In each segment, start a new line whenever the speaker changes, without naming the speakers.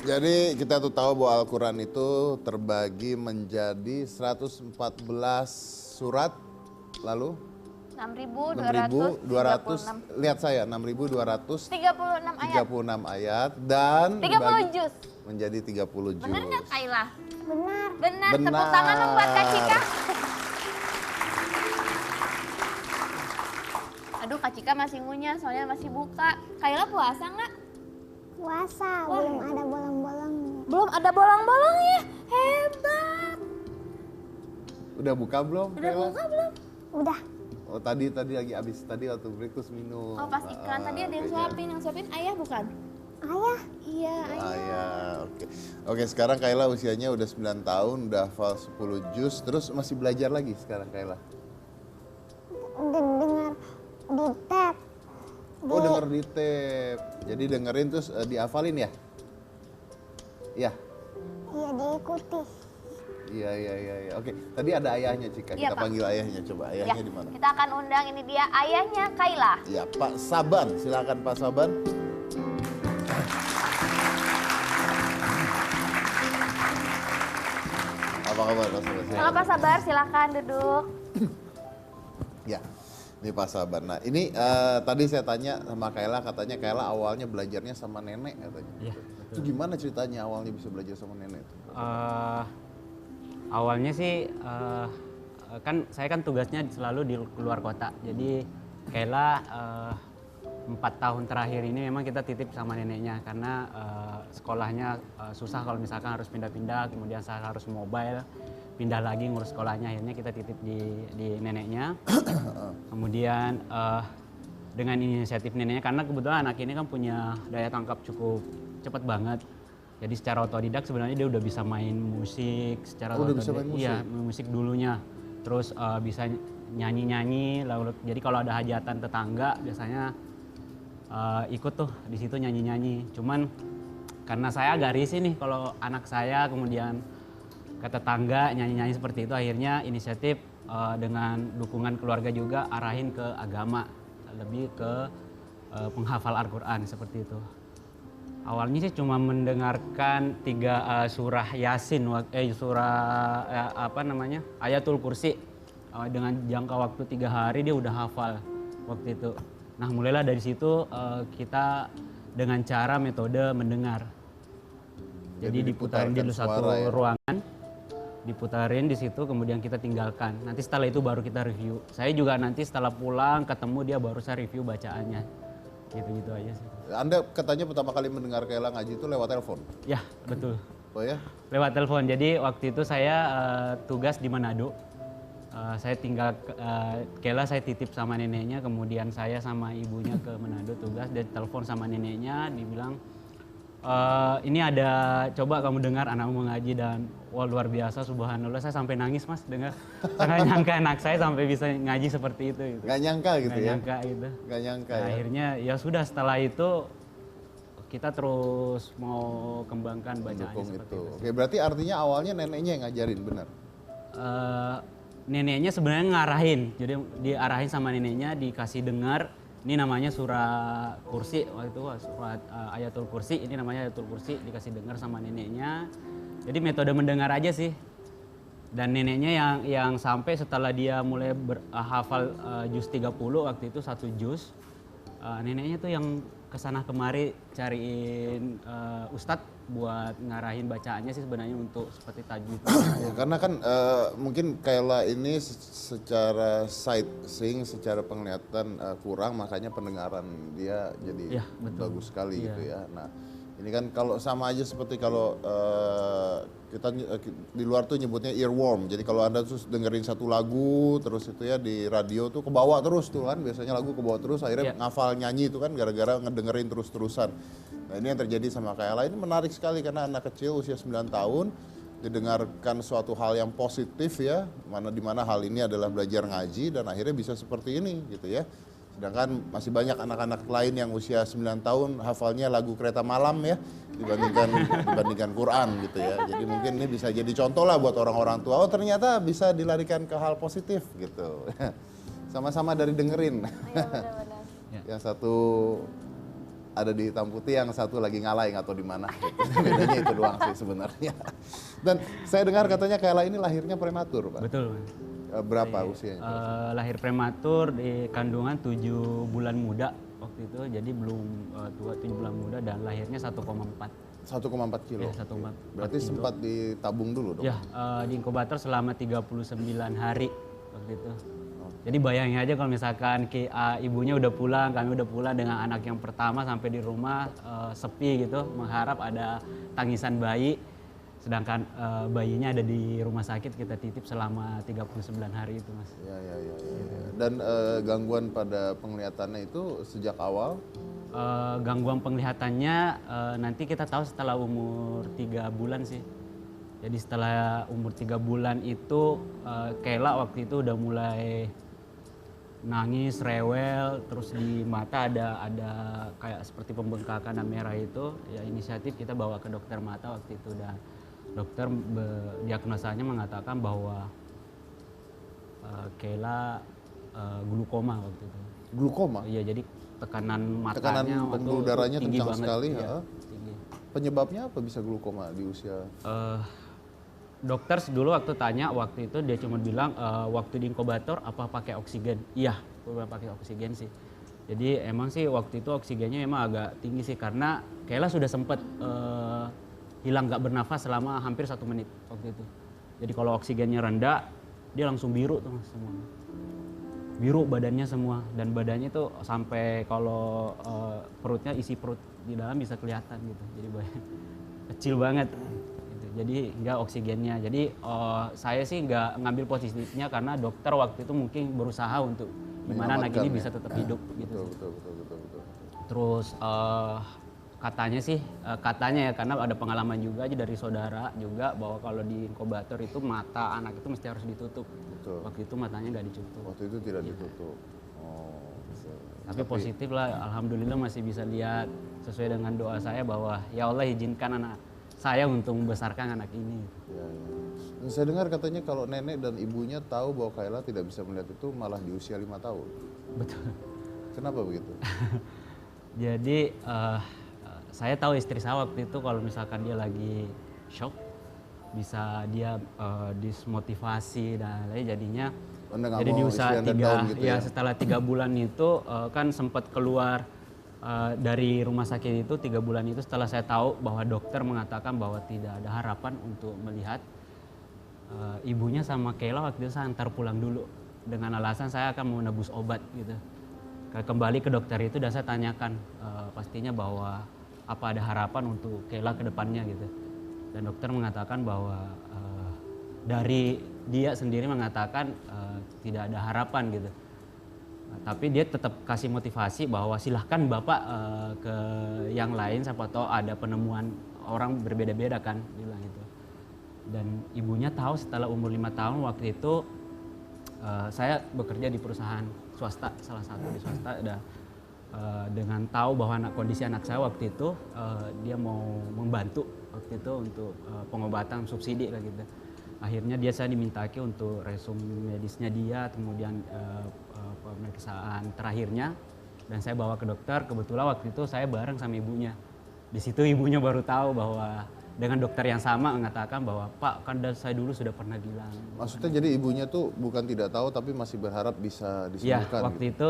Jadi kita tuh tahu bahwa Al-Quran itu terbagi menjadi 114 surat, lalu
6.236.
lihat saya 6.236
36 ayat.
dan
30 juz.
menjadi 30 juz.
Benar nggak Kaila?
Benar.
Benar.
Benar.
Tepuk tangan dong buat Kak Cika. Aduh, Kak Cika masih ngunyah soalnya masih buka. Kaila puasa nggak?
Puasa,
Wah.
belum ada bolong-bolong.
Belum ada bolong-bolongnya. Hebat.
Udah buka belum?
Udah
Kayla?
buka belum?
Udah.
Oh tadi lagi abis tadi waktu break terus minum.
Oh, pas iklan tadi ada yang
kayaknya.
suapin ayah bukan?
Ayah,
Iya, ayah.
Ah ya, oke. Oke, sekarang Kayla usianya udah 9 tahun, udah hafal 10 juz, terus masih belajar lagi sekarang Kayla.
dengar di tab.
Oh, denger di tape. Jadi dengerin terus dihafalin ya? Iya.
Iya, diikuti.
Iya. Oke, tadi ada ayahnya Cika.
Iya,
Kita
Pak.
panggil ayahnya, coba
Ya,
ayahnya di mana?
kita akan undang ini dia ayahnya Kaila.
Ya, Pak Saban. Silakan Pak Saban. Apa kabar Pak Saban?
Halo Pak Sabar, silakan duduk.
Ya, ini Pak Saban. Nah, ini tadi saya tanya sama Kayla, katanya Kayla awalnya belajarnya sama nenek katanya.
Iya,
Itu gimana ceritanya awalnya bisa belajar sama nenek?
Awalnya sih kan saya kan tugasnya selalu di luar kota. Jadi Kayla 4 tahun terakhir ini memang kita titip sama neneknya karena sekolahnya susah kalau misalkan harus pindah-pindah, kemudian saya harus mobile, pindah lagi ngurus sekolahnya, akhirnya kita titip di neneknya. Kemudian dengan inisiatif neneknya, karena kebetulan anak ini kan punya daya tangkap cukup cepat banget. Jadi secara otodidak sebenarnya dia udah bisa main musik secara
Oh, udah bisa
otodidak.
main musik?
Iya, main musik dulunya. Terus bisa nyanyi-nyanyi, lalu jadi kalau ada hajatan tetangga biasanya ikut tuh di situ nyanyi-nyanyi. Cuman karena saya agak risih nih kalau anak saya kemudian ke tetangga nyanyi-nyanyi seperti itu, akhirnya inisiatif dengan dukungan keluarga juga arahin ke agama, lebih ke penghafal Al-Quran seperti itu. Awalnya sih cuma mendengarkan 3 surah Yasin, Ayatul Kursi. Dengan jangka waktu 3 hari dia udah hafal waktu itu. Nah, mulailah dari situ kita dengan cara metode mendengar. Jadi diputarin di satu
suara ya?
ruangan, diputarin di situ, kemudian kita tinggalkan. Nanti setelah itu baru kita review. Saya juga nanti setelah pulang ketemu dia baru saya review bacaannya. Gitu-gitu aja sih.
Anda katanya pertama kali mendengar Kayla ngaji itu lewat telepon?
Ya, betul.
Oh ya?
Lewat telepon. Jadi waktu itu saya tugas di Manado. Saya tinggal Kayla saya titip sama neneknya, kemudian saya sama ibunya ke Manado tugas, dan telepon sama neneknya, dibilang ini ada, coba kamu dengar anakmu mengaji, dan wah luar biasa, subhanallah, saya sampai nangis Mas dengar. Saya nggak nyangka anak saya sampai bisa ngaji seperti itu. Gitu.
Nggak nyangka gitu
Nggak
ya?
nyangka gitu.
Nggak nyangka
Nah,
ya?
akhirnya ya sudah, setelah itu kita terus mau kembangkan bacaannya
Dukung
seperti
itu.
itu.
Oke, berarti artinya awalnya neneknya yang ngajarin, benar?
Neneknya sebenarnya ngarahin, jadi diarahin sama neneknya, dikasih dengar, ini namanya surah kursi, waktu itu surat Ayatul Kursi, ini namanya Ayatul Kursi, dikasih dengar sama neneknya. Jadi metode mendengar aja sih. Dan neneknya yang sampai setelah dia mulai hafal juz 30, waktu itu 1 juz, neneknya tuh yang kesana kemari cariin ustadz buat ngarahin bacaannya sih sebenarnya, untuk seperti tajwid.
Ya, karena kan mungkin Kayla ini secara sightseeing, secara penglihatan kurang, makanya pendengaran dia jadi
Ya, betul.
bagus sekali
Iya.
gitu ya. Nah, ini kan kalau sama aja seperti kalau kita di luar tuh nyebutnya earworm. Jadi kalau Anda terus dengerin satu lagu terus itu ya di radio tuh kebawa terus tuh kan, biasanya lagu kebawa terus, akhirnya
Iya.
ngafal nyanyi itu kan gara-gara ngedengerin terus-terusan. Nah, ini yang terjadi sama Kayla. Ini menarik sekali karena anak kecil usia 9 tahun didengarkan suatu hal yang positif ya, di mana hal ini adalah belajar ngaji, dan akhirnya bisa seperti ini gitu ya. Sedangkan masih banyak anak-anak lain yang usia 9 tahun hafalnya lagu Kereta Malam ya, dibandingkan Quran gitu ya. Jadi mungkin ini bisa jadi contoh lah buat orang-orang tua, oh ternyata bisa dilarikan ke hal positif gitu. Sama-sama dari dengerin.
Iya, benar-benar.
Ya.
Yang satu ada di hitam putih, yang satu lagi ngalah nggak tahu di mana. Gitu. Bedanya itu doang sih sebenarnya. Dan saya dengar katanya Kayla ini lahirnya prematur, Pak.
Betul, Mas.
Berapa usianya?
Lahir prematur di kandungan 7 bulan muda waktu itu, jadi belum tua, 7 bulan muda, dan lahirnya 1,4.
1,4 kilo.
Ya, 1,4
Berarti
kilo.
sempat ditabung dulu dong?
Ya, di inkubator selama 39 hari waktu itu. Jadi bayangin aja kalau misalkan ibunya udah pulang, kami udah pulang dengan anak yang pertama, sampai di rumah sepi gitu, mengharap ada tangisan bayi. Sedangkan bayinya ada di rumah sakit, kita titip selama 39 hari itu, Mas.
Ya. Dan gangguan pada penglihatannya itu sejak awal?
Gangguan penglihatannya nanti kita tahu setelah umur 3 bulan sih. Jadi setelah umur 3 bulan itu Kayla waktu itu udah mulai nangis, rewel, terus di mata ada kayak seperti pembengkakan dan merah itu. Ya inisiatif kita bawa ke dokter mata waktu itu, dan dokter diagnosanya mengatakan bahwa Kayla glukoma waktu itu.
Glukoma?
Iya, jadi tekanan matanya
Tekanan pembuluh darahnya
tinggi
kencang
banget.
sekali.
Iya,
Ya.
tinggi.
Penyebabnya apa bisa glukoma di usia?
Dokter dulu waktu tanya, waktu itu dia cuma bilang waktu di inkubator apa pakai oksigen? Iya, gue pakai oksigen sih. Jadi emang sih waktu itu oksigennya emang agak tinggi sih, karena Kayla sudah sempat hilang nggak bernafas selama hampir 1 menit waktu itu. Jadi kalau oksigennya rendah, dia langsung biru tuh, Mas, semua. Biru badannya semua, dan badannya itu sampai kalau perutnya, isi perut di dalam bisa kelihatan gitu. Jadi kecil banget. Jadi nggak oksigennya. Jadi saya sih nggak ngambil positifnya, karena dokter waktu itu mungkin berusaha untuk gimana anak ini bisa tetap hidup gitu.
Betul.
Terus katanya ya, karena ada pengalaman juga aja dari saudara juga, bahwa kalau di inkubator itu mata anak itu mesti harus ditutup.
Betul.
Waktu itu matanya nggak ditutup.
Waktu itu tidak ditutup. Oh,
Tapi positif lah, alhamdulillah masih bisa lihat, sesuai dengan doa saya bahwa ya Allah izinkan anak saya untuk membesarkan anak ini.
Ya. Dan saya dengar katanya kalau nenek dan ibunya tahu bahwa Kayla tidak bisa melihat itu malah di usia 5 tahun.
Betul.
Kenapa begitu?
Jadi saya tahu istri saya waktu itu kalau misalkan dia lagi shock, bisa dia dismotivasi dan lain, jadinya
Anda nggak
jadi
mau
di
istri
usaha
Anda down gitu ya?
setelah 3 bulan itu kan sempat keluar dari rumah sakit itu 3 bulan itu, setelah saya tahu bahwa dokter mengatakan bahwa tidak ada harapan untuk melihat, ibunya sama Kayla waktu itu saya antar pulang dulu dengan alasan saya akan mau nebus obat gitu. Kembali ke dokter itu dan saya tanyakan pastinya bahwa apa ada harapan untuk Kayla ke depannya gitu. Dan dokter mengatakan bahwa dari dia sendiri mengatakan tidak ada harapan gitu. Tapi dia tetap kasih motivasi bahwa silahkan Bapak ke yang lain, siapa tahu ada penemuan, orang berbeda-beda kan, bilang gitu. Dan ibunya tahu setelah umur 5 tahun waktu itu saya bekerja di perusahaan swasta, salah satu di swasta, dengan tahu bahwa kondisi anak saya waktu itu dia mau membantu waktu itu untuk pengobatan subsidi kayak gitu. Akhirnya saya dimintaki untuk resume medisnya dia, kemudian pemeriksaan terakhirnya, dan saya bawa ke dokter. Kebetulan waktu itu saya bareng sama ibunya. Di situ ibunya baru tahu bahwa dengan dokter yang sama mengatakan bahwa Pak, kan saya dulu sudah pernah bilang.
Maksudnya jadi ibunya tuh bukan tidak tahu tapi masih berharap bisa
Ya,
disembuhkan.
waktu itu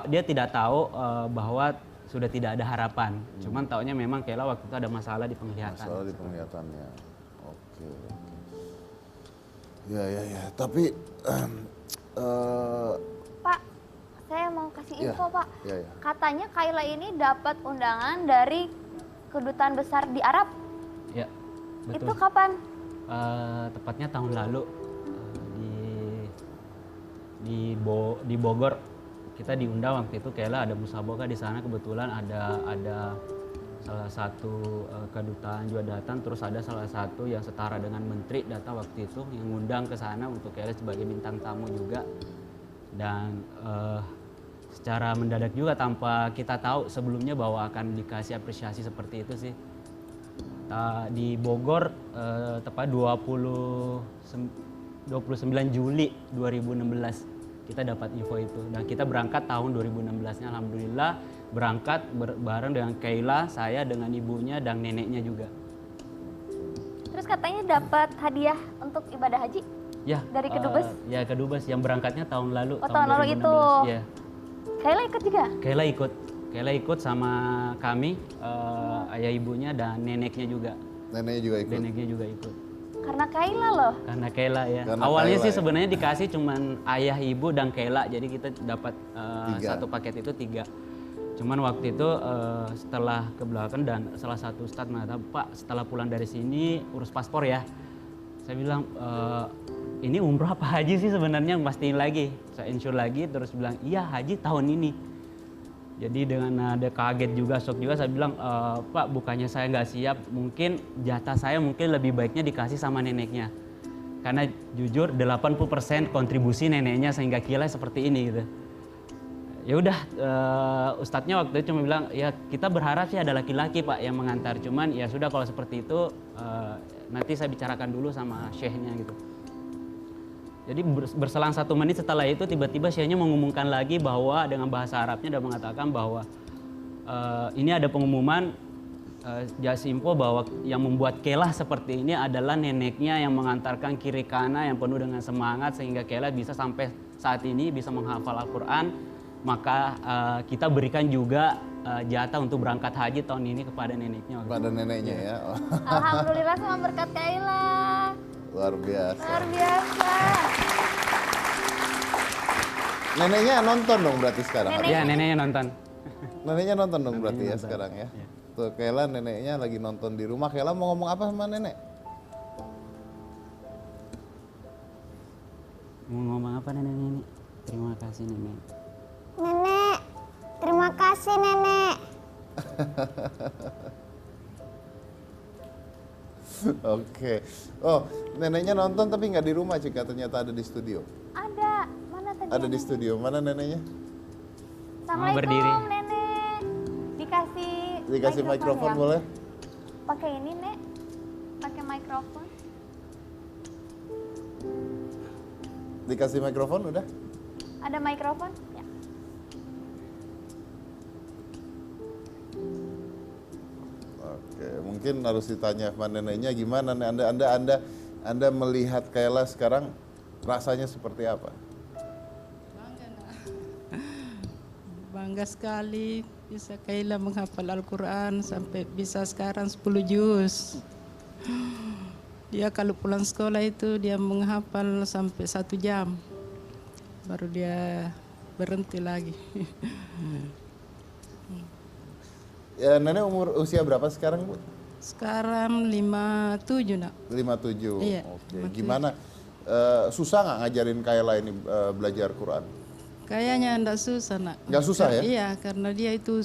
dia tidak tahu bahwa sudah tidak ada harapan. Cuman taunya memang Kayla waktu itu ada masalah di penglihatan.
Masalah di penglihatannya. Oke. Ya. Tapi
Pak, saya mau kasih
Iya,
info, Pak.
iya.
Katanya Kayla ini dapat undangan dari kedutaan besar di Arab.
Ya, betul.
Itu kapan?
Tepatnya tahun lalu di Bogor kita diundang waktu itu. Kayla ada musabaqah di sana, kebetulan ada salah satu kedutaan juga datang, terus ada salah satu yang setara dengan menteri datang waktu itu yang ngundang ke sana untuk Kayla sebagai bintang tamu juga. Dan secara mendadak juga tanpa kita tahu sebelumnya bahwa akan dikasih apresiasi seperti itu sih. Di Bogor tepat 29 Juli 2016 kita dapat info itu dan kita berangkat tahun 2016-nya alhamdulillah berangkat bareng dengan Kayla, saya dengan ibunya dan neneknya juga.
Terus katanya dapat hadiah untuk ibadah haji
Ya,
dari Kedubes?
Ya Kedubes yang berangkatnya tahun lalu.
Oh, tahun lalu
2016.
itu.
Ya.
Kayla ikut juga?
Kayla ikut sama kami, ayah ibunya dan neneknya juga.
Neneknya juga ikut.
Neneknya juga ikut.
Karena Kayla loh.
Karena Kayla ya.
Karena
Awalnya
Kayla
sih
ya.
sebenarnya dikasih cuman ayah, ibu dan Kayla. Jadi kita dapat
Tiga.
satu paket itu 3. Cuman waktu itu setelah ke belakang dan salah satu ustadz mengatakan, Pak setelah pulang dari sini urus paspor ya. Saya bilang, ini umroh apa haji sih sebenarnya, pastiin lagi. Saya insure lagi terus bilang, iya haji tahun ini. Jadi dengan ada kaget juga, shock juga, saya bilang, Pak bukannya saya nggak siap, mungkin jatah saya mungkin lebih baiknya dikasih sama neneknya. Karena jujur 80% kontribusi neneknya sehingga Kayla seperti ini gitu. Ya udah, ustadznya waktu itu cuma bilang, ya kita berharap sih ada laki-laki Pak yang mengantar. Cuman ya sudah kalau seperti itu nanti saya bicarakan dulu sama syekhnya gitu. Jadi berselang 1 menit setelah itu tiba-tiba syekhnya mengumumkan lagi bahwa dengan bahasa Arabnya dan mengatakan bahwa ini ada pengumuman Jasimpo bahwa yang membuat Kayla seperti ini adalah neneknya yang mengantarkan kiri kanan yang penuh dengan semangat sehingga Kayla bisa sampai saat ini bisa menghafal Al-Quran. Maka kita berikan juga jatah untuk berangkat haji tahun ini kepada neneknya.
Pada neneknya ya. Oh,
Alhamdulillah sama berkat Kayla.
luar biasa.
Luar biasa.
Neneknya nonton dong berarti sekarang.
Ya neneknya nonton.
Neneknya nonton dong berarti ya
nonton.
sekarang ya.
Ya.
Tuh Kayla neneknya lagi nonton di rumah. Kayla mau ngomong apa sama nenek?
Mau ngomong apa neneknya ini? Terima kasih nenek.
Nenek, terima kasih nenek.
Oke. Oh, neneknya nonton tapi nggak di rumah Cika, ternyata ada di studio.
Ada. Mana tadi?
Ada di studio. Mana neneknya?
Assalamualaikum
berdiri.
nenek.
Dikasih mikrofon
ya?
boleh?
Pakai ini nek. Pakai mikrofon.
Dikasih mikrofon udah?
Ada mikrofon? Ya.
Oke, mungkin harus ditanya sama neneknya gimana nih Anda melihat Kayla sekarang rasanya seperti apa?
Bangga nak. Bangga sekali bisa Kayla menghafal Al-Quran sampai bisa sekarang 10 juz. Dia kalau pulang sekolah itu dia menghafal sampai 1 jam. Baru dia berhenti lagi.
Ya, nenek usia berapa sekarang, Bu?
Sekarang 57 nak.
57.
Iya,
Oke.
57.
Gimana? Susah nggak ngajarin Kayla ini belajar Quran?
Kayaknya enggak susah nak.
Nggak susah ya?
Iya, karena dia itu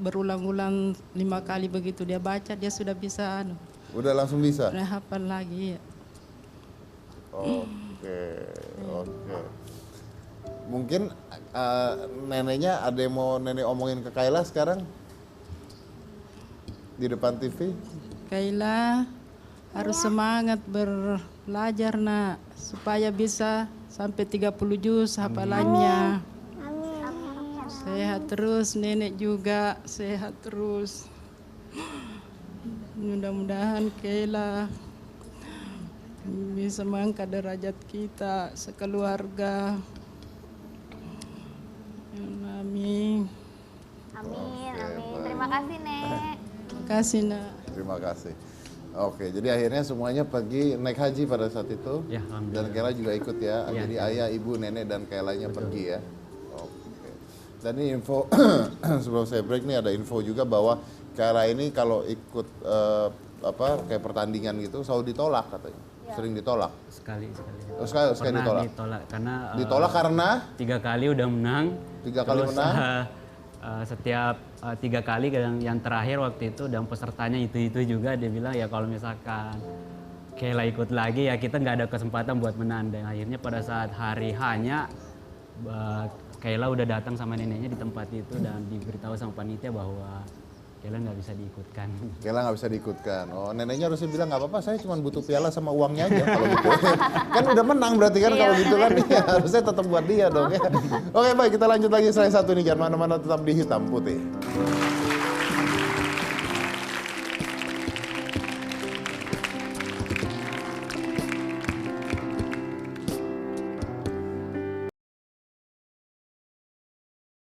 berulang-ulang 5 kali begitu dia baca dia sudah bisa
Udah langsung bisa?
udah hafal lagi ya.
Oke, oke. Mungkin neneknya ada yang mau nenek omongin ke Kayla sekarang? Di depan TV?
Kayla harus semangat belajar nak supaya bisa sampai 30 juz hafalannya.
Amin.
Sehat terus, nenek juga sehat terus. Mudah-mudahan Kayla bisa mengangkat derajat kita sekeluarga. Amin.
Amin, amin. Terima kasih nek.
Terima kasih nak.
Terima kasih. Oke, jadi akhirnya semuanya pergi naik haji pada saat itu.
Ya, alhamdulillah.
Dan Kayla juga ikut ya.
Ya.
Jadi ayah, ibu, nenek dan Kaylanya pergi ya. Oke. Dan ini info sebelum saya break nih ada info juga bahwa Kayla ini kalau ikut kayak pertandingan gitu selalu ditolak katanya. Sering ditolak.
Sekali.
Oh, sekali
Pernah
ditolak.
karena
Ditolak karena
3 kali udah menang.
3 kali
Terus,
menang.
setiap 3 kali yang terakhir waktu itu dan pesertanya itu juga dia bilang ya kalau misalkan Kayla ikut lagi ya kita nggak ada kesempatan buat menang. Dan akhirnya pada saat hari hanya Kayla udah datang sama neneknya di tempat itu dan diberitahu sama panitia bahwa Kayla nggak bisa diikutkan.
Kayla nggak bisa diikutkan. Oh, neneknya harusnya bilang nggak apa-apa, saya cuma butuh piala sama uangnya aja kalau gitu. Kan udah menang berarti kan kalau gitu kan. Ya, harusnya tetap buat dia dong ya. Oke baik, kita lanjut lagi selain satu nih, jangan mana-mana, tetap di Hitam Putih.